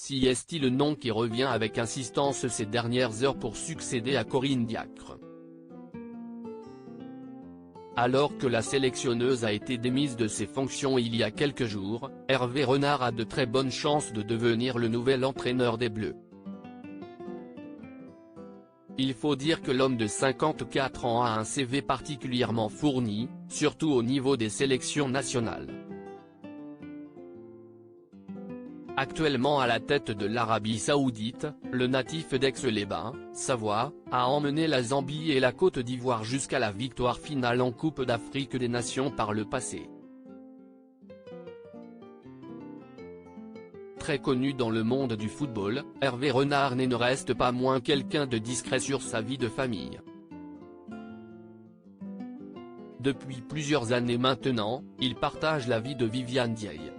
CST, le nom qui revient avec insistance ces dernières heures pour succéder à Corinne Diacre. Alors que la sélectionneuse a été démise de ses fonctions il y a quelques jours, Hervé Renard a de très bonnes chances de devenir le nouvel entraîneur des Bleus. Il faut dire que l'homme de 54 ans a un CV particulièrement fourni, surtout au niveau des sélections nationales. Actuellement à la tête de l'Arabie Saoudite, le natif d'Aix-les-Bains, Savoie, a emmené la Zambie et la Côte d'Ivoire jusqu'à la victoire finale en Coupe d'Afrique des Nations par le passé. Très connu dans le monde du football, Hervé Renard ne reste pas moins quelqu'un de discret sur sa vie de famille. Depuis plusieurs années maintenant, il partage la vie de Viviane Dieye.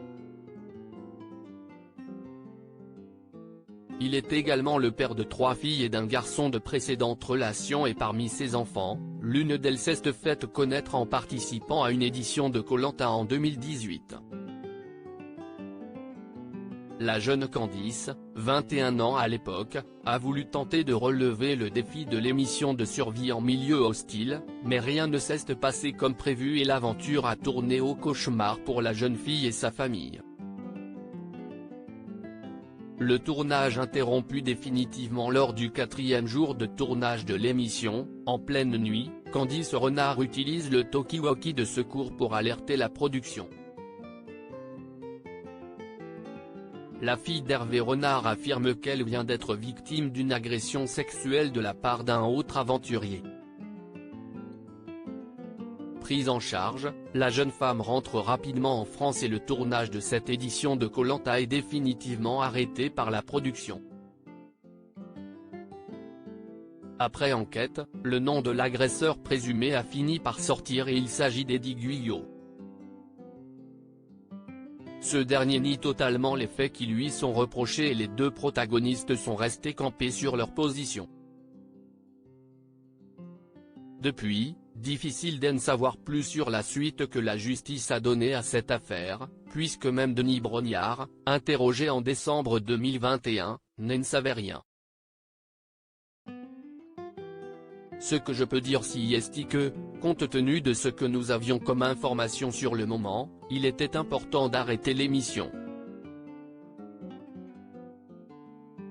Il est également le père de 3 filles et d'un garçon de précédentes relations, et parmi ses enfants, l'une d'elles s'est faite connaître en participant à une édition de Koh-Lanta en 2018. La jeune Candice, 21 ans à l'époque, a voulu tenter de relever le défi de l'émission de survie en milieu hostile, mais rien ne s'est passé comme prévu et l'aventure a tourné au cauchemar pour la jeune fille et sa famille. Le tournage interrompu définitivement lors du 4e jour de tournage de l'émission, en pleine nuit, Candice Renard utilise le talkie-walkie de secours pour alerter la production. La fille d'Hervé Renard affirme qu'elle vient d'être victime d'une agression sexuelle de la part d'un autre aventurier. Prise en charge, la jeune femme rentre rapidement en France et le tournage de cette édition de Koh-Lanta est définitivement arrêté par la production. Après enquête, le nom de l'agresseur présumé a fini par sortir et il s'agit d'Eddie Guyot. Ce dernier nie totalement les faits qui lui sont reprochés et les deux protagonistes sont restés campés sur leur position. Depuis, difficile d'en savoir plus sur la suite que la justice a donnée à cette affaire, puisque même Denis Brognard, interrogé en décembre 2021, ne savait rien. Ce que je peux dire est que, compte tenu de ce que nous avions comme information sur le moment, il était important d'arrêter l'émission.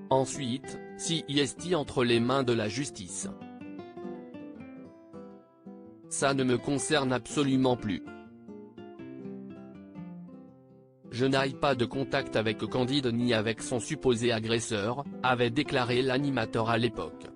Ensuite, CST entre les mains de la justice. Ça ne me concerne absolument plus. Je n'ai pas de contact avec Candide ni avec son supposé agresseur, avait déclaré l'animateur à l'époque.